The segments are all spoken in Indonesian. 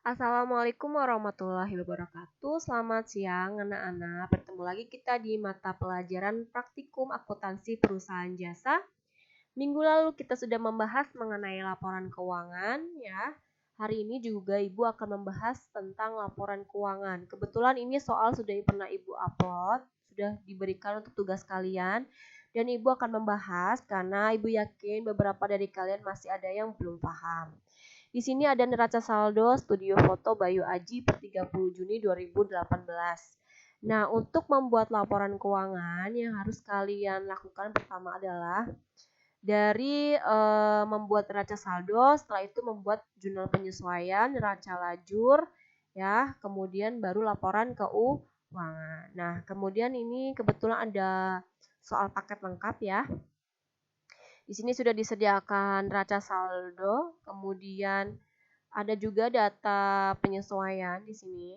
Assalamualaikum warahmatullahi wabarakatuh. Selamat siang anak-anak. Bertemu lagi kita di mata pelajaran praktikum akuntansi perusahaan jasa. Minggu lalu kita sudah membahas mengenai laporan keuangan ya. Hari ini juga Ibu akan membahas tentang laporan keuangan. Kebetulan ini soal sudah pernah Ibu upload, sudah diberikan untuk tugas kalian. Dan Ibu akan membahas karena Ibu yakin beberapa dari kalian masih ada yang belum paham. Di sini ada neraca saldo studio foto Bayu Aji per 30 Juni 2018. Nah, untuk membuat laporan keuangan yang harus kalian lakukan pertama adalah dari membuat neraca saldo, setelah itu membuat jurnal penyesuaian, neraca lajur, ya, kemudian baru laporan keuangan. Nah, kemudian ini kebetulan ada soal paket lengkap ya. Di sini sudah disediakan neraca saldo, kemudian ada juga data penyesuaian di sini.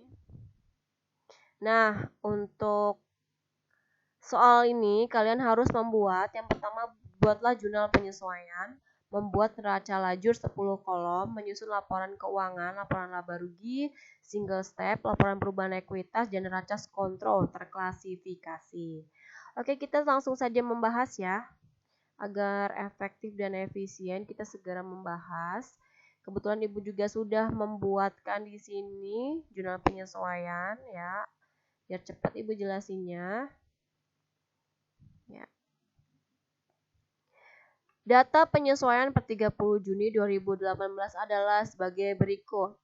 Nah, untuk soal ini kalian harus membuat, yang pertama buatlah jurnal penyesuaian, membuat neraca lajur 10 kolom, menyusun laporan keuangan, laporan laba rugi, single step, laporan perubahan ekuitas, dan neraca kontrol terklasifikasi. Oke, kita langsung saja membahas ya. Agar efektif dan efisien, kita segera membahas. Kebetulan Ibu juga sudah membuatkan di sini jurnal penyesuaian ya. Biar cepat Ibu jelasinnya. Ya. Data penyesuaian per 30 Juni 2018 adalah sebagai berikut.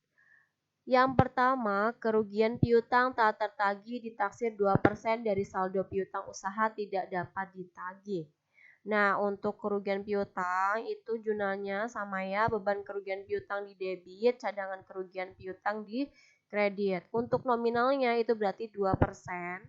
Yang pertama, kerugian piutang tak tertagih ditaksir 2% dari saldo piutang usaha tidak dapat ditagih. Nah, untuk kerugian piutang itu jurnalnya sama ya, beban kerugian piutang di debit, cadangan kerugian piutang di kredit. Untuk nominalnya itu berarti 2%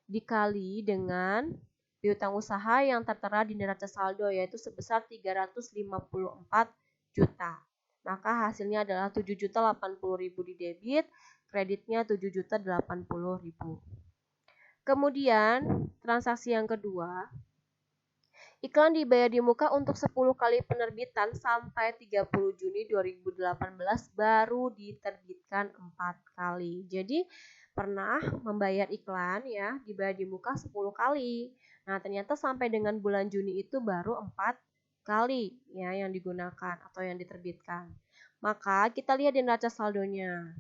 dikali dengan piutang usaha yang tertera di neraca saldo yaitu sebesar 354 juta. Maka hasilnya adalah 7.080.000 di debit, kreditnya 7.080.000. Kemudian, transaksi yang kedua, iklan dibayar di muka untuk 10 kali penerbitan sampai 30 Juni 2018 baru diterbitkan 4 kali. Jadi pernah membayar iklan ya, dibayar di muka 10 kali. Nah, ternyata sampai dengan bulan Juni itu baru 4 kali ya yang digunakan atau yang diterbitkan. Maka kita lihat di neraca saldonya.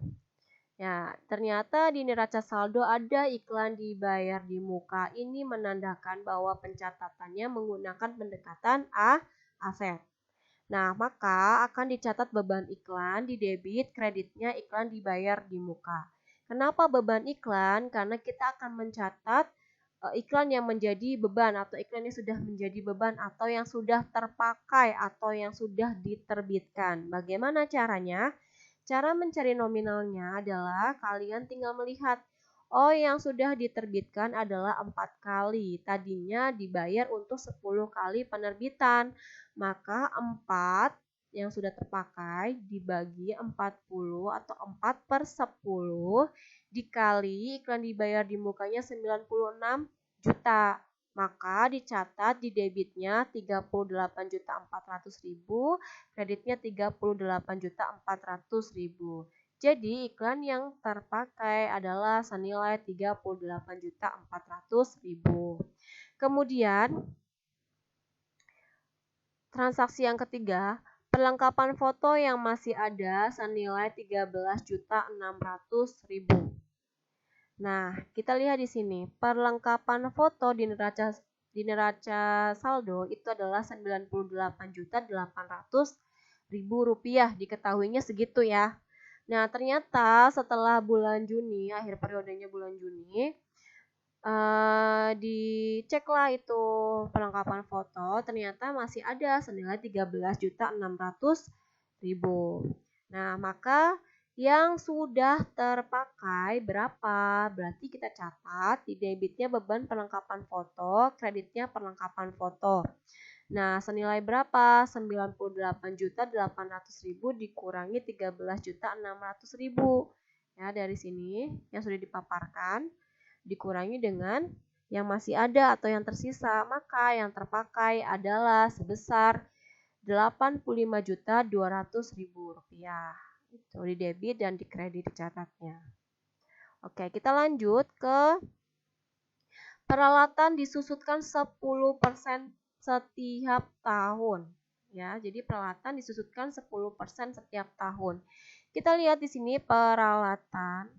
Ya, ternyata di neraca saldo ada iklan dibayar di muka. Ini menandakan bahwa pencatatannya menggunakan pendekatan aset. Nah, maka akan dicatat beban iklan di debit, kreditnya iklan dibayar di muka. Kenapa beban iklan? Karena kita akan mencatat iklan yang menjadi beban atau iklan yang sudah menjadi beban atau yang sudah terpakai atau yang sudah diterbitkan. Bagaimana caranya? Cara mencari nominalnya adalah kalian tinggal melihat, oh yang sudah diterbitkan adalah 4 kali. Tadinya dibayar untuk 10 kali penerbitan. Maka 4 yang sudah terpakai dibagi 40 atau 4/10 dikali iklan dibayar di mukanya 96 juta. Maka dicatat di debitnya 38.400.000, kreditnya 38.400.000. Jadi iklan yang terpakai adalah senilai 38.400.000. Kemudian transaksi yang ketiga, perlengkapan foto yang masih ada senilai 13.600.000. Nah, kita lihat di sini, perlengkapan foto di neraca saldo itu adalah 98.800.000 rupiah. Diketahuinya segitu ya. Nah, ternyata setelah bulan Juni, akhir periodenya bulan Juni, diceklah itu perlengkapan foto, ternyata masih ada senilai 13.600.000. Nah, maka yang sudah terpakai berapa? Berarti kita catat di debitnya beban perlengkapan foto, kreditnya perlengkapan foto. Nah, senilai berapa? 98.800.000 dikurangi 13.600.000. Ya, dari sini yang sudah dipaparkan dikurangi dengan yang masih ada atau yang tersisa, maka yang terpakai adalah sebesar 85.200.000 rupiah. Itu di debit dan di kredit dicatatnya. Oke, kita lanjut ke peralatan disusutkan 10% setiap tahun. Ya, jadi peralatan disusutkan 10% setiap tahun. Kita lihat di sini peralatan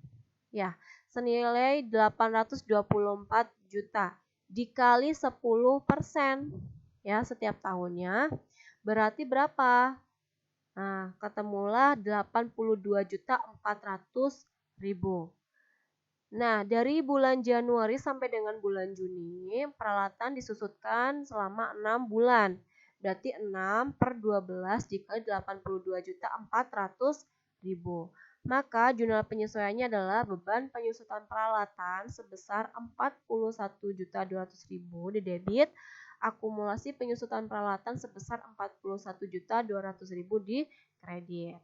ya, senilai 824 juta dikali 10% ya setiap tahunnya. Berarti berapa? Nah, ketemulah 82.400.000. Nah, dari bulan Januari sampai dengan bulan Juni, peralatan disusutkan selama 6 bulan. Berarti 6 per 12 dikali 82.400.000. Maka jumlah penyesuaiannya adalah beban penyusutan peralatan sebesar 41.200.000 di debit, akumulasi penyusutan peralatan sebesar 41.200.000 di kredit.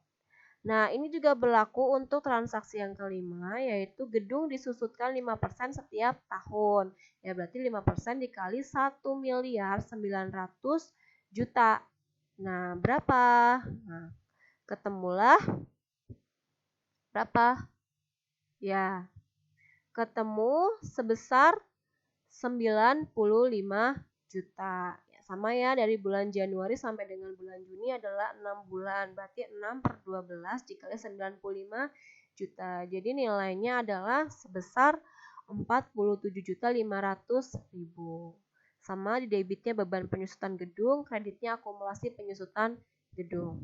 Nah, ini juga berlaku untuk transaksi yang kelima, yaitu gedung disusutkan 5% setiap tahun. Ya, berarti 5% dikali 1.900.000.000. Nah, berapa? Nah, ketemulah berapa? Ya, ketemu sebesar 95 juta. Sama ya, dari bulan Januari sampai dengan bulan Juni adalah 6 bulan. Berarti 6 per 12 dikali 95 juta. Jadi nilainya adalah sebesar 47.500.000. Sama di debitnya beban penyusutan gedung, kreditnya akumulasi penyusutan gedung.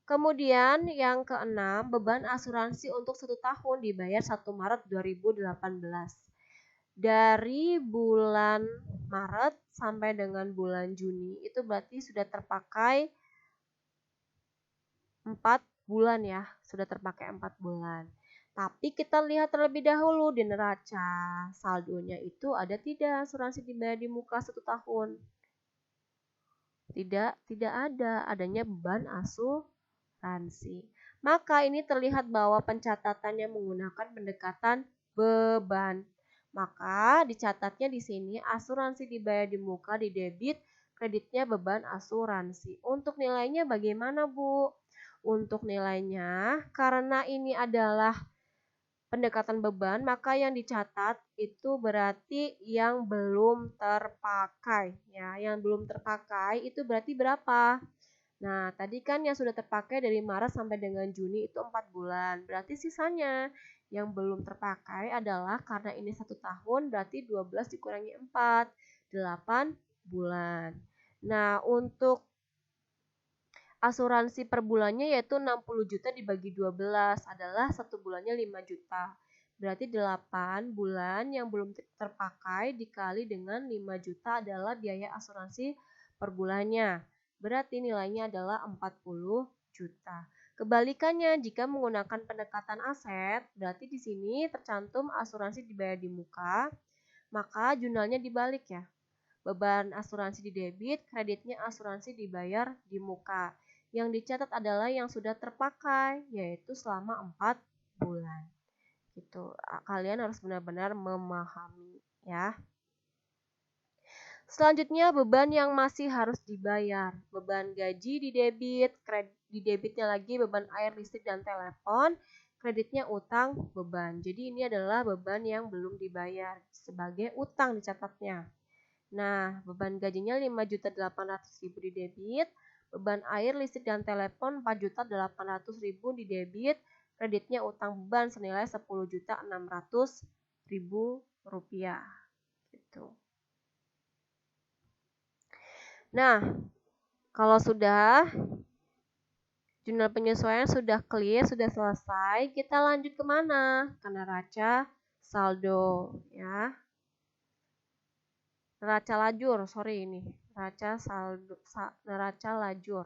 Kemudian yang keenam, beban asuransi untuk 1 tahun dibayar 1 Maret 2018. Dari bulan Maret sampai dengan bulan Juni itu berarti sudah terpakai 4 bulan ya, sudah terpakai 4 bulan. Tapi kita lihat terlebih dahulu di neraca saldonya itu ada tidak asuransi dibayar di muka 1 tahun. Tidak ada, adanya beban asuransi. Maka ini terlihat bahwa pencatatannya menggunakan pendekatan beban. Maka dicatatnya di sini asuransi dibayar di muka di debit, kreditnya beban asuransi. Untuk nilainya bagaimana, Bu? Untuk nilainya karena ini adalah pendekatan beban, maka yang dicatat itu berarti yang belum terpakai ya. Yang belum terpakai itu berarti berapa? Nah, tadi kan yang sudah terpakai dari Maret sampai dengan Juni itu 4 bulan. Berarti sisanya yang belum terpakai adalah karena ini 1 tahun berarti 12 dikurangi 4, 8 bulan. Nah, untuk asuransi per bulannya yaitu 60 juta dibagi 12 adalah 1 bulannya 5 juta. Berarti 8 bulan yang belum terpakai dikali dengan 5 juta adalah biaya asuransi per bulannya. Berarti nilainya adalah 40 juta. Kebalikannya, jika menggunakan pendekatan aset, berarti di sini tercantum asuransi dibayar di muka, maka jurnalnya dibalik ya. Beban asuransi di debit, kreditnya asuransi dibayar di muka. Yang dicatat adalah yang sudah terpakai, yaitu selama 4 bulan. Gitu. Kalian harus benar-benar memahami ya. Selanjutnya beban yang masih harus dibayar. Beban gaji di debit, di debitnya lagi beban air, listrik, dan telepon. Kreditnya utang beban. Jadi ini adalah beban yang belum dibayar sebagai utang dicatatnya. Nah, beban gajinya 5.800.000 di debit. Beban air, listrik, dan telepon 4.800.000 di debit. Kreditnya utang beban senilai 10.600.000 rupiah. Gitu. Nah, kalau sudah jurnal penyesuaian sudah clear, sudah selesai, kita lanjut kemana? Ke neraca saldo ya. Neraca lajur, sorry ini. Neraca saldo, neraca lajur.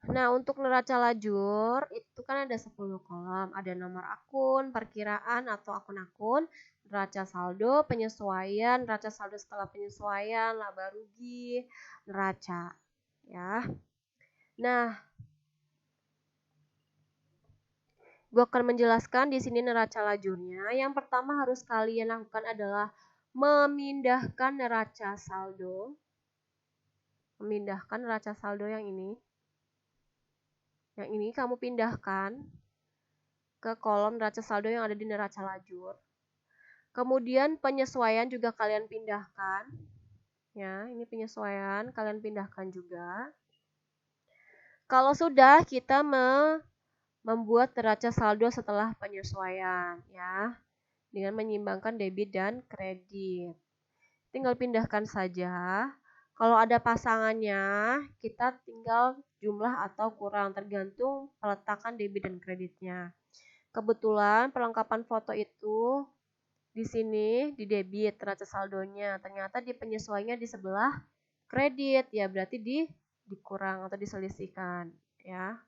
Nah, untuk neraca lajur itu kan ada 10 kolom. Ada nomor akun, perkiraan atau akun-akun, neraca saldo, penyesuaian, neraca saldo setelah penyesuaian, laba rugi, neraca ya. Nah, Gue akan menjelaskan di sini neraca lajurnya. Yang pertama harus kalian lakukan adalah memindahkan neraca saldo. Memindahkan neraca saldo yang ini. Yang ini kamu pindahkan ke kolom neraca saldo yang ada di neraca lajur. Kemudian penyesuaian juga kalian pindahkan. Ya, ini penyesuaian kalian pindahkan juga. Kalau sudah, kita membuat neraca saldo setelah penyesuaian, ya, dengan menyimbangkan debit dan kredit. Tinggal pindahkan saja. Kalau ada pasangannya, kita tinggal jumlah atau kurang tergantung peletakan debit dan kreditnya. Kebetulan perlengkapan foto itu di sini di debit neraca saldonya, ternyata di penyesuaiannya di sebelah kredit, ya berarti dikurang atau diselisihkan, ya.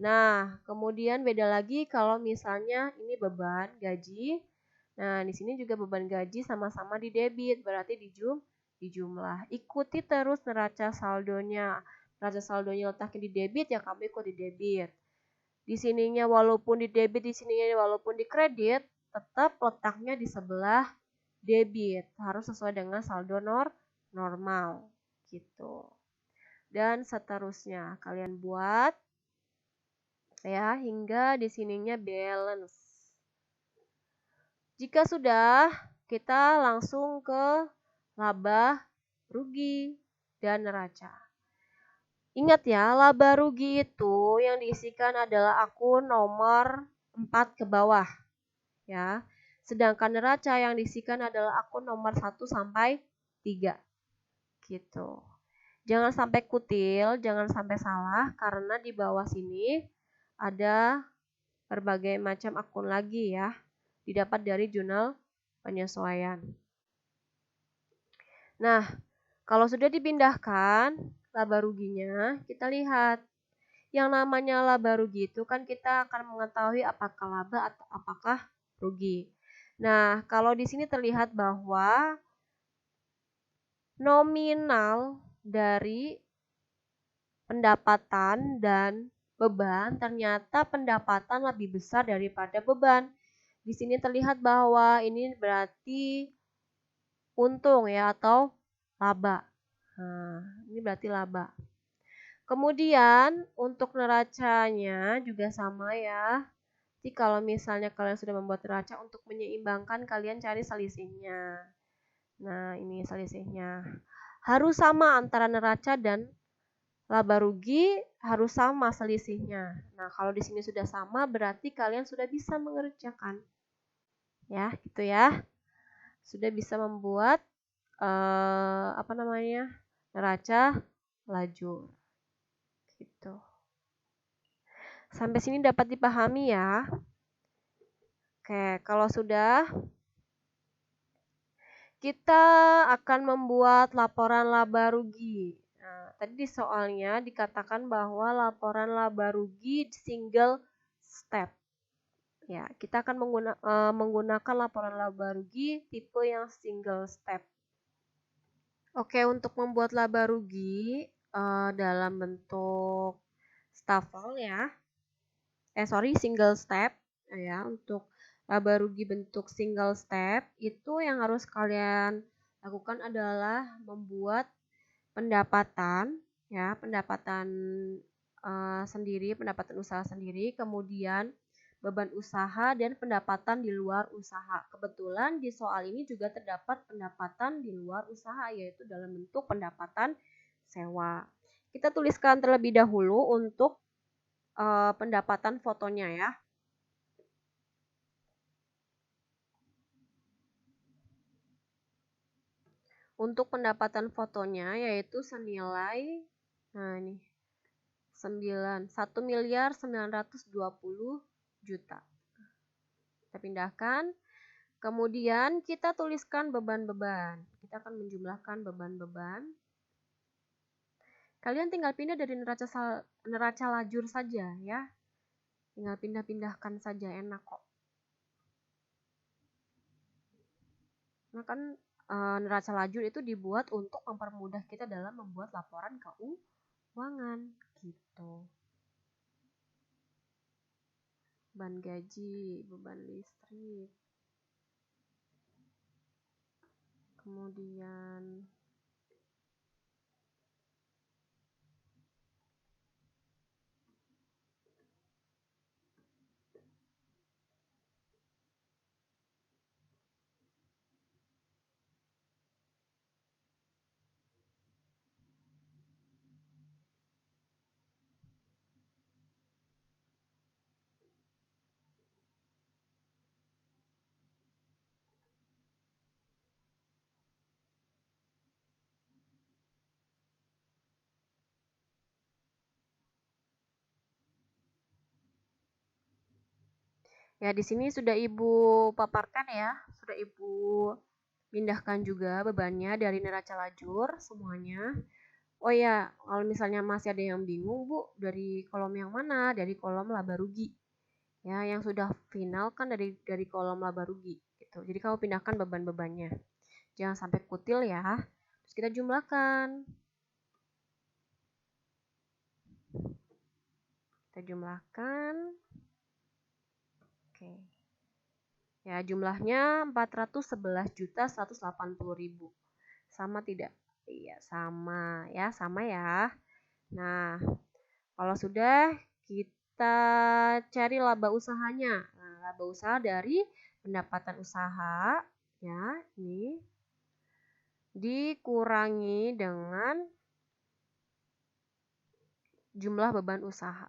Nah, kemudian beda lagi kalau misalnya ini beban gaji. Nah, di sini juga beban gaji sama-sama di debit, berarti dijumlah. Ikuti terus neraca saldonya. Neraca saldonya letaknya di debit, ya kamu ikut di debit. Di sininya walaupun di debit, di sininya walaupun di kredit, tetap letaknya di sebelah debit. Harus sesuai dengan saldo normal gitu. Dan seterusnya kalian buat ya hingga di sininya balance. Jika sudah, kita langsung ke laba rugi dan neraca. Ingat ya, laba rugi itu yang diisikan adalah akun nomor 4 ke bawah. Ya. Sedangkan neraca yang diisikan adalah akun nomor 1 sampai 3. Gitu. Jangan sampai kutil, jangan sampai salah karena di bawah sini ada berbagai macam akun lagi ya. Didapat dari jurnal penyesuaian. Nah, kalau sudah dipindahkan laba ruginya, kita lihat. Yang namanya laba rugi itu kan kita akan mengetahui apakah laba atau apakah rugi. Nah, kalau di sini terlihat bahwa nominal dari pendapatan dan beban, ternyata pendapatan lebih besar daripada beban. Di sini terlihat bahwa ini berarti untung ya atau laba. Nah, ini berarti laba. Kemudian untuk neracanya juga sama ya. Jadi kalau misalnya kalian sudah membuat neraca, untuk menyeimbangkan kalian cari selisihnya. Nah, ini selisihnya. Harus sama antara neraca dan laba rugi, harus sama selisihnya. Nah, kalau di sini sudah sama berarti kalian sudah bisa mengerjakan. Ya, gitu ya. Sudah bisa membuat neraca lajur. Gitu. Sampai sini dapat dipahami ya. Oke, kalau sudah, kita akan membuat laporan laba rugi. Nah, tadi di soalnya dikatakan bahwa laporan laba rugi single step. Ya, kita akan menggunakan laporan laba rugi tipe yang single step. Oke, untuk membuat laba rugi dalam bentuk staffel ya. Single step ya. Untuk laba rugi bentuk single step itu yang harus kalian lakukan adalah membuat pendapatan ya, pendapatan sendiri, pendapatan usaha sendiri, kemudian beban usaha dan pendapatan di luar usaha. Kebetulan di soal ini juga terdapat pendapatan di luar usaha, yaitu dalam bentuk pendapatan sewa. Kita tuliskan terlebih dahulu untuk pendapatan fotonya ya. Untuk pendapatan fotonya yaitu senilai, nah ini 1.920.000.000. Kita pindahkan. Kemudian kita tuliskan beban-beban. Kita akan menjumlahkan beban-beban. Kalian tinggal pindah dari neraca lajur saja ya. Tinggal pindah-pindahkan saja, enak kok. Nah kan neraca lajur itu dibuat untuk mempermudah kita dalam membuat laporan keuangan gitu. beban gaji, beban listrik, kemudian ya di sini sudah Ibu paparkan ya, sudah Ibu pindahkan juga bebannya dari neraca lajur semuanya. Oh ya, kalau misalnya masih ada yang bingung Bu, dari kolom yang mana? Dari kolom laba rugi. Ya, yang sudah final kan dari kolom laba rugi gitu. Jadi kamu pindahkan beban-bebannya. Jangan sampai kutil ya. Terus kita jumlahkan. Kita jumlahkan. Oke. Ya, jumlahnya 411.180.000. Sama tidak? Iya, sama ya, sama ya. Nah, kalau sudah kita cari laba usahanya. Nah, laba usaha dari pendapatan usaha ya, ini dikurangi dengan jumlah beban usaha.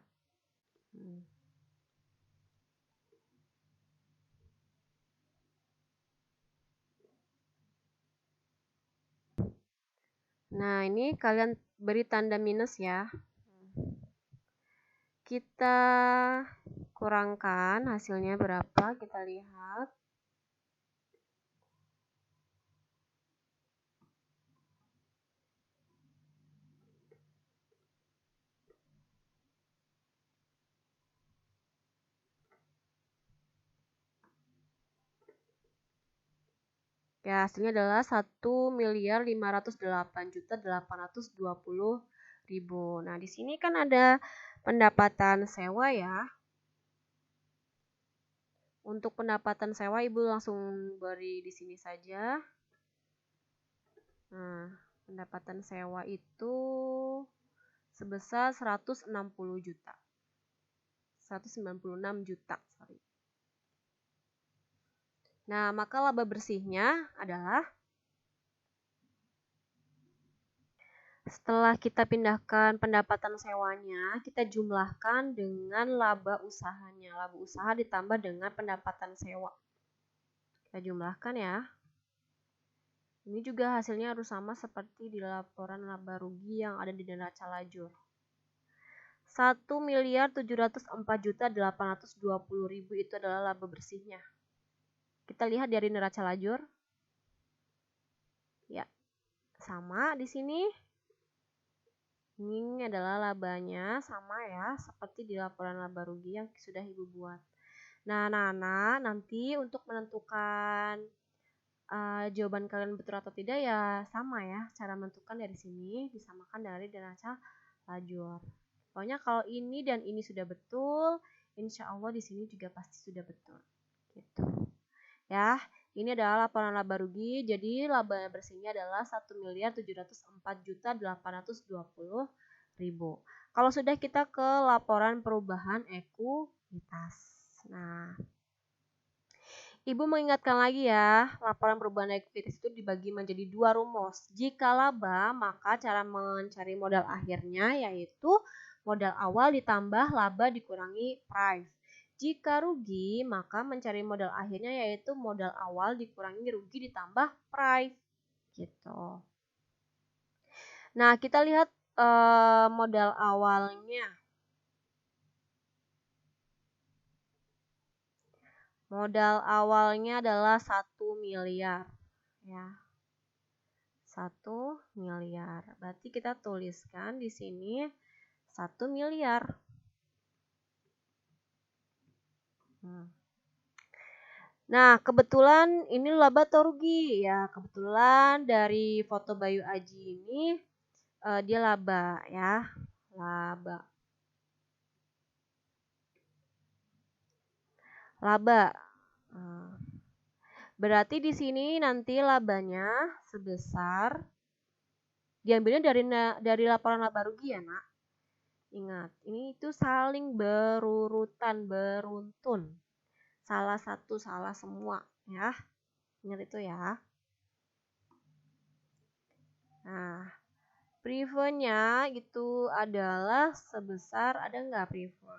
Nah, ini kalian beri tanda minus ya. Kita kurangkan hasilnya berapa, kita lihat. Ya, hasilnya adalah 1.508.820.000. Nah, di sini kan ada pendapatan sewa ya. Untuk pendapatan sewa Ibu langsung beri di sini saja. Nah, pendapatan sewa itu sebesar 160 juta. 196 juta, sorry. Nah, maka laba bersihnya adalah setelah kita pindahkan pendapatan sewanya, kita jumlahkan dengan laba usahanya. Laba usaha ditambah dengan pendapatan sewa. Kita jumlahkan ya. Ini juga hasilnya harus sama seperti di laporan laba rugi yang ada di neraca lajur. 1.704.820.000 itu adalah laba bersihnya. Kita lihat dari neraca lajur. Ya, sama di sini. Ini adalah labanya, sama ya, seperti di laporan laba rugi yang sudah Ibu buat. Nah, anak-anak, nanti untuk menentukan jawaban kalian betul atau tidak ya sama ya. Cara menentukan dari sini disamakan dari neraca lajur. Pokoknya kalau ini dan ini sudah betul, insya Allah di sini juga pasti sudah betul. Gitu. Ya, ini adalah laporan laba rugi. Jadi laba bersihnya adalah 1.704.820.000. Kalau sudah kita ke laporan perubahan ekuitas. Nah, Ibu mengingatkan lagi ya, laporan perubahan ekuitas itu dibagi menjadi dua rumus. Jika laba, maka cara mencari modal akhirnya yaitu modal awal ditambah laba dikurangi price. Jika rugi, maka mencari modal akhirnya yaitu modal awal dikurangi rugi ditambah price. Gitu. Nah, kita lihat modal awalnya. Modal awalnya adalah 1 miliar. Ya. 1 miliar. Berarti kita tuliskan di sini 1 miliar. Nah, kebetulan ini laba atau rugi ya. Kebetulan dari foto Bayu Aji ini dia laba ya. Laba. laba. Berarti di sini nanti labanya sebesar, diambilnya dari laporan laba rugi ya nak. Ingat, ini itu saling berurutan, beruntun. Salah satu, salah semua ya. Ingat itu ya. Nah, preview-nya itu adalah sebesar, ada nggak preview?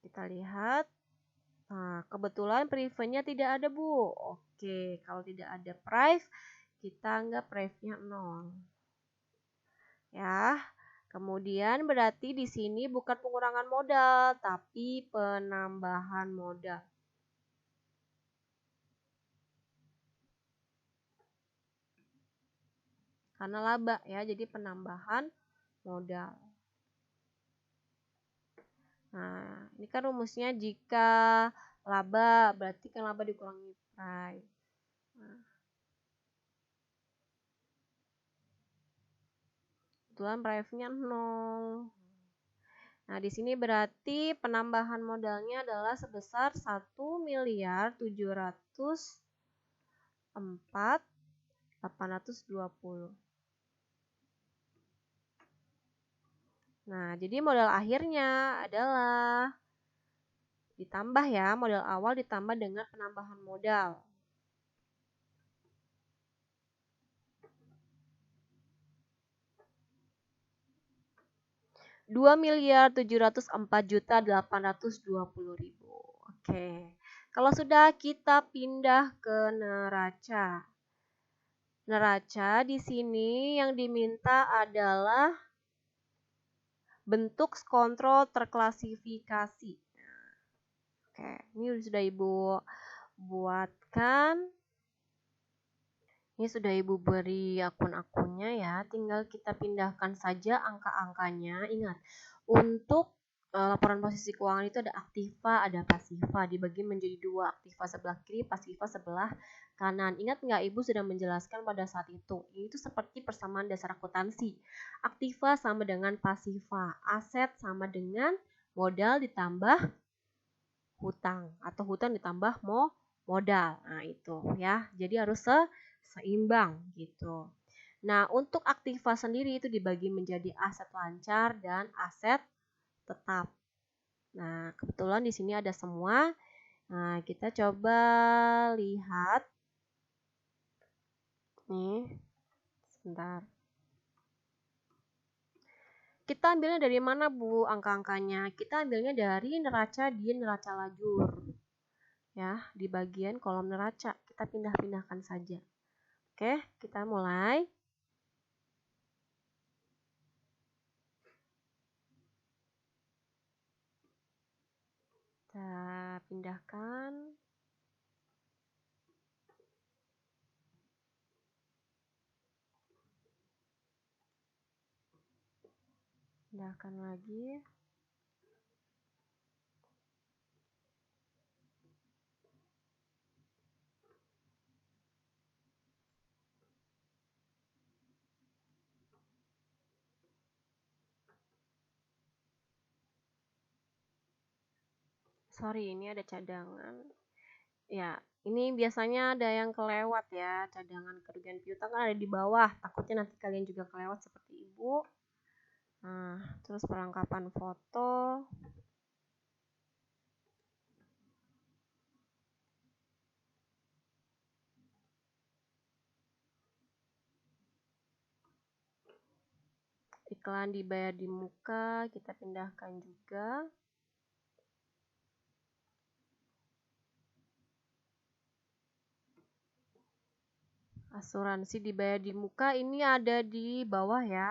Kita lihat. Nah, kebetulan preview-nya tidak ada Bu. Oke, kalau tidak ada prive, kita anggap prive-nya 0. Ya, kemudian berarti di sini bukan pengurangan modal, tapi penambahan modal. Karena laba ya, jadi penambahan modal. Nah, ini kan rumusnya jika laba, berarti kan laba dikurangi price. Kebetulan price-nya 0. Nah, di sini berarti penambahan modalnya adalah sebesar 1.704.820. Nah, jadi modal akhirnya adalah ditambah ya, modal awal ditambah dengan penambahan modal. Rp2.704.820.000. Oke. Kalau sudah kita pindah ke neraca. Neraca di sini yang diminta adalah bentuk kontrol terklasifikasi. Oke, ini sudah Ibu buatkan. Ini sudah Ibu beri akun-akunnya ya. Tinggal kita pindahkan saja angka-angkanya. Ingat, untuk laporan posisi keuangan itu ada aktiva, ada pasiva. Dibagi menjadi dua, aktiva sebelah kiri, pasiva sebelah kanan. Ingat nggak Ibu sudah menjelaskan pada saat itu? Itu seperti persamaan dasar akuntansi. Aktiva sama dengan pasiva. Aset sama dengan modal ditambah hutang. Atau hutang ditambah modal. Nah itu ya. Jadi harus seimbang gitu. Nah untuk aktiva sendiri itu dibagi menjadi aset lancar dan aset tetap. Nah kebetulan di sini ada semua. Nah kita coba lihat. Nih, sebentar. Kita ambilnya dari mana Bu angka-angkanya? Kita ambilnya dari neraca di neraca lajur. Ya, di bagian kolom neraca. Kita pindah-pindahkan saja. Oke, kita mulai. Kita pindahkan. Pindahkan lagi. Sorry, ini ada cadangan. Ya, ini biasanya ada yang kelewat ya. Cadangan kerugian piutang kan ada di bawah. Takutnya nanti kalian juga kelewat seperti Ibu. Nah, terus perlengkapan foto. Iklan dibayar di muka, kita pindahkan juga. Asuransi dibayar di muka ini ada di bawah ya.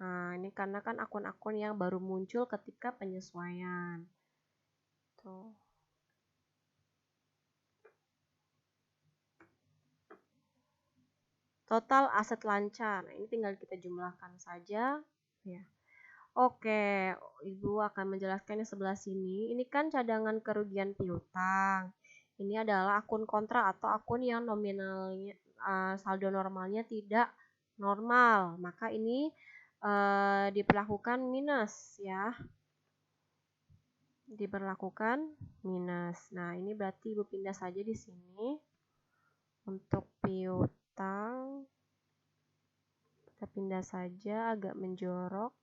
Nah, ini karena kan akun-akun yang baru muncul ketika penyesuaian. Tuh. Total aset lancar. Nah, ini tinggal kita jumlahkan saja. Ya. Oke, Ibu akan menjelaskannya sebelah sini. Ini kan cadangan kerugian piutang. Ini adalah akun kontra atau akun yang nominalnya saldo normalnya tidak normal. Maka ini diperlakukan minus ya. diberlakukan minus. Nah, ini berarti Ibu pindah saja di sini. Untuk piutang, kita pindah saja agak menjorok.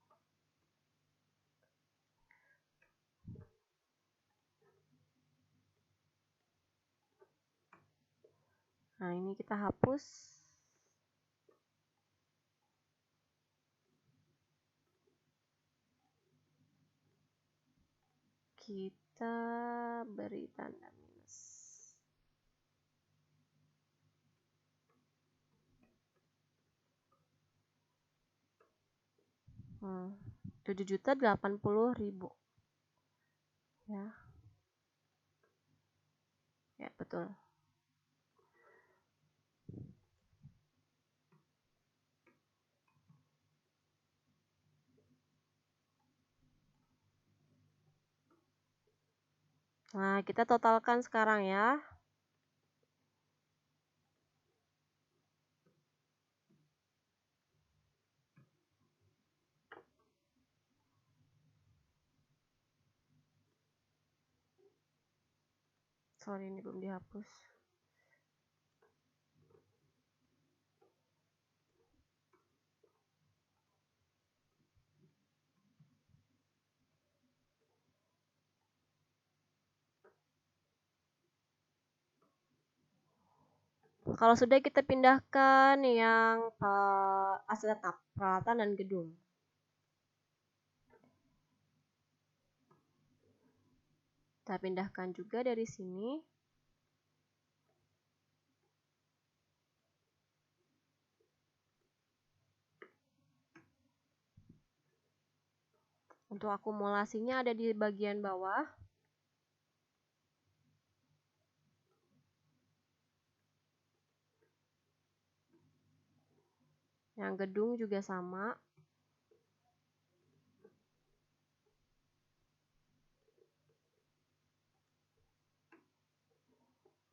Nah, ini kita hapus. Kita beri tanda minus. 7.080.000. Ya. Ya, betul. Nah, kita totalkan sekarang ya. Sorry, ini belum dihapus. Kalau sudah, kita pindahkan yang aset tetap, peralatan dan gedung. Kita pindahkan juga dari sini. Untuk akumulasinya ada di bagian bawah. Yang gedung juga sama.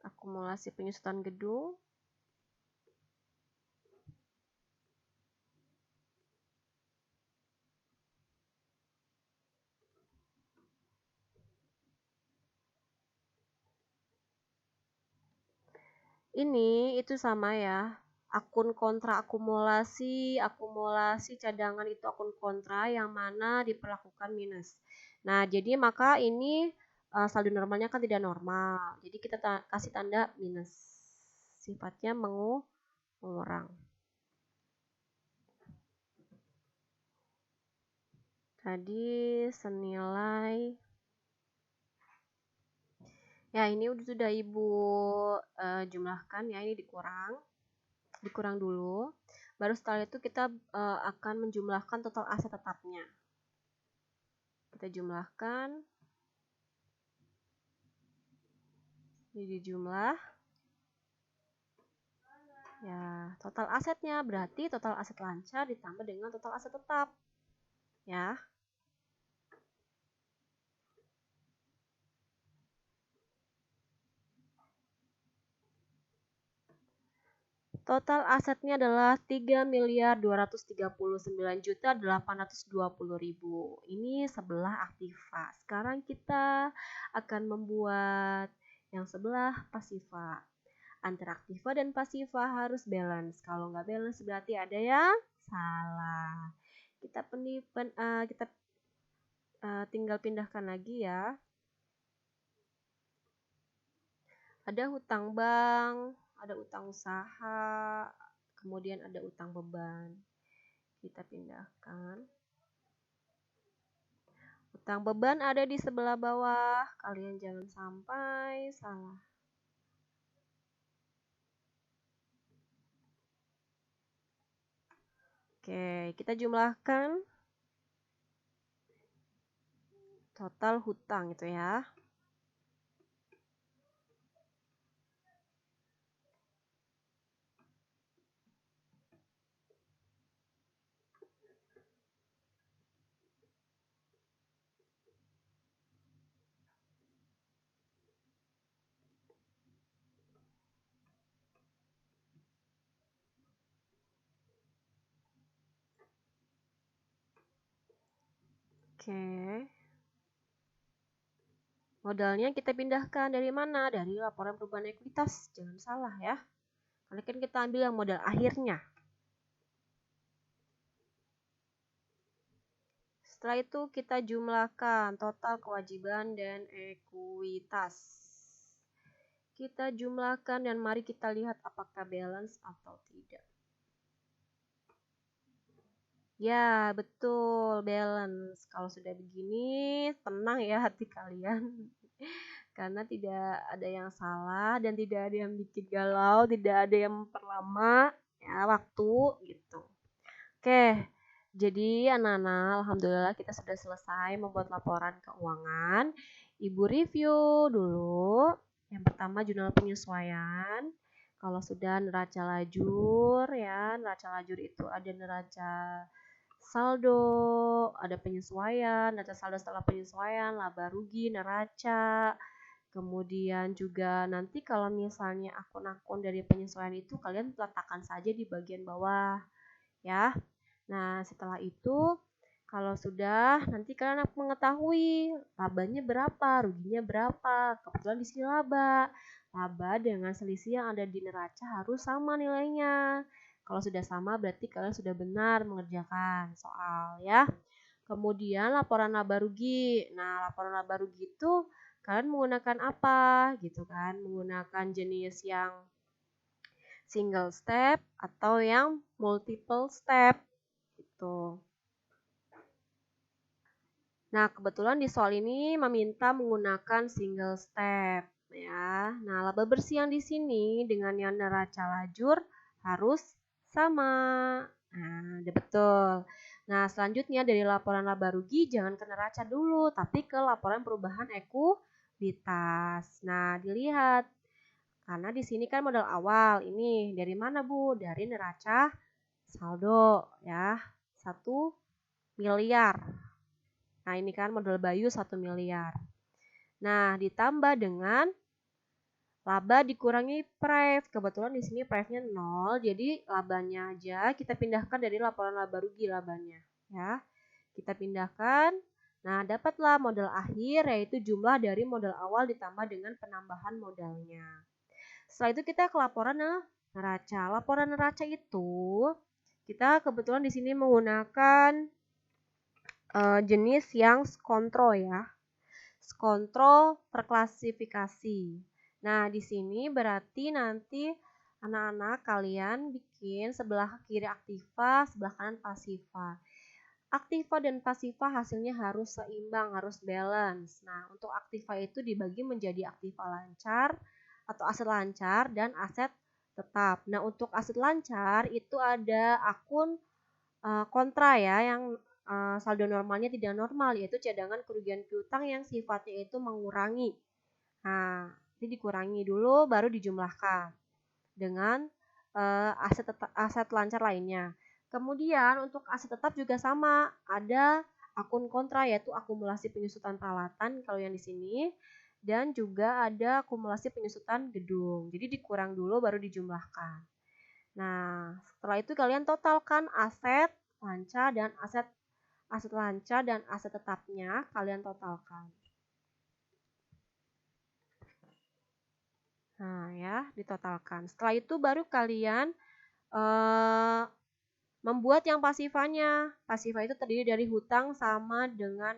Akumulasi penyusutan gedung. Ini itu sama ya. Akun kontra akumulasi cadangan itu akun kontra yang mana diperlakukan minus. Nah, jadi maka ini saldo normalnya kan tidak normal. Jadi kita kasih tanda minus. Sifatnya mengurang. Tadi senilai, ya ini sudah Ibu jumlahkan ya, ini dikurang dulu. Baru setelah itu kita akan menjumlahkan total aset tetapnya. Kita jumlahkan. Jadi jumlah. Ya, total asetnya berarti total aset lancar ditambah dengan total aset tetap. Ya. Total asetnya adalah 3.239.820.000. Ini sebelah aktiva. Sekarang kita akan membuat yang sebelah pasiva. Antara aktiva dan pasiva harus balance. Kalau nggak balance berarti ada yang salah. Kita tinggal pindahkan lagi ya. Ada hutang bank, ada utang usaha, kemudian ada utang beban. Kita pindahkan. Utang beban ada di sebelah bawah. Kalian jangan sampai salah. Oke, kita jumlahkan total hutang itu ya. Oke. Modalnya kita pindahkan dari mana? Dari laporan perubahan ekuitas. Jangan salah ya. Karena kan kita ambil yang modal akhirnya. Setelah itu kita jumlahkan total kewajiban dan ekuitas. Kita jumlahkan dan mari kita lihat apakah balance atau tidak. Ya, betul, balance. Kalau sudah begini, tenang ya hati kalian. Karena tidak ada yang salah dan tidak ada yang bikin galau, tidak ada yang memperlama ya waktu gitu. Oke, jadi anak-anak, alhamdulillah kita sudah selesai membuat laporan keuangan. Ibu review dulu. Yang pertama jurnal penyesuaian. Kalau sudah neraca lajur ya, neraca lajur itu ada neraca saldo, ada penyesuaian, neraca saldo setelah penyesuaian, laba rugi, neraca. Kemudian juga nanti kalau misalnya akun-akun dari penyesuaian itu kalian letakkan saja di bagian bawah ya. Nah, setelah itu kalau sudah nanti kalian mengetahui labanya berapa, ruginya berapa. Kebetulan di sini laba. Laba dengan selisih yang ada di neraca harus sama nilainya. Kalau sudah sama berarti kalian sudah benar mengerjakan soal ya. Kemudian laporan laba rugi. Nah, laporan laba rugi itu kalian menggunakan apa gitu kan? Menggunakan jenis yang single step atau yang multiple step gitu. Nah, kebetulan di soal ini meminta menggunakan single step ya. Nah, laba bersih yang di sini dengan yang neraca lajur harus sama. Nah, udah betul. Nah, selanjutnya dari laporan laba rugi jangan ke neraca dulu, tapi ke laporan perubahan ekuitas. Nah, dilihat. Karena di sini kan modal awal. Ini dari mana, Bu? Dari neraca saldo ya. 1 miliar. Nah, ini kan modal Bayu 1 miliar. Nah, ditambah dengan laba dikurangi price. Kebetulan di sini price-nya 0, jadi labanya aja kita pindahkan dari laporan laba rugi labanya, ya. Kita pindahkan. Nah, dapatlah modal akhir yaitu jumlah dari modal awal ditambah dengan penambahan modalnya. Setelah itu kita ke laporan neraca. Laporan neraca itu kita kebetulan di sini menggunakan jenis yang skontro ya. Skontro terklasifikasi. Nah, di sini berarti nanti anak-anak kalian bikin sebelah kiri aktiva, sebelah kanan pasiva. Aktiva dan pasiva hasilnya harus seimbang, harus balance. Nah, untuk aktiva itu dibagi menjadi aktiva lancar atau aset lancar dan aset tetap. Nah, untuk aset lancar itu ada akun kontra ya yang saldo normalnya tidak normal, yaitu cadangan kerugian piutang yang sifatnya itu mengurangi. Nah, ini dikurangi dulu baru dijumlahkan dengan aset lancar lainnya. Kemudian untuk aset tetap juga sama, ada akun kontra yaitu akumulasi penyusutan peralatan kalau yang di sini, dan juga ada akumulasi penyusutan gedung. Jadi dikurang dulu baru dijumlahkan. Nah, setelah itu kalian totalkan aset lancar dan aset lancar dan aset tetapnya kalian totalkan. Nah, ya, ditotalkan. Setelah itu baru kalian membuat yang pasifanya. Pasifa itu terdiri dari hutang sama dengan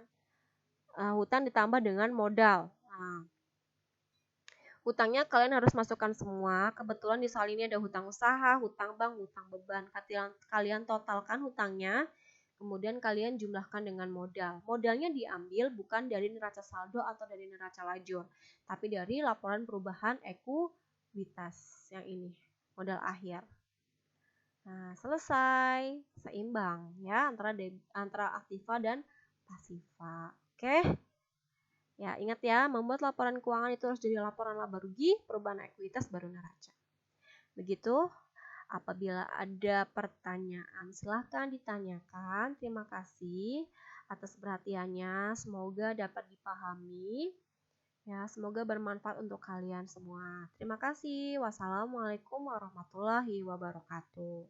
hutang ditambah dengan modal. Nah, hutangnya kalian harus masukkan semua. Kebetulan di soal ini ada hutang usaha, hutang bank, hutang beban. Kalian totalkan hutangnya, kemudian kalian jumlahkan dengan modal. Modalnya diambil bukan dari neraca saldo atau dari neraca lajur, tapi dari laporan perubahan ekuitas yang ini, modal akhir. Nah, selesai, seimbang ya antara aktiva dan pasiva. Oke. Ya, ingat ya, membuat laporan keuangan itu harus jadi laporan laba rugi, perubahan ekuitas baru neraca. Begitu. Apabila ada pertanyaan, silahkan ditanyakan. Terima kasih atas perhatiannya. Semoga dapat dipahami. Ya, semoga bermanfaat untuk kalian semua. Terima kasih. Wassalamualaikum warahmatullahi wabarakatuh.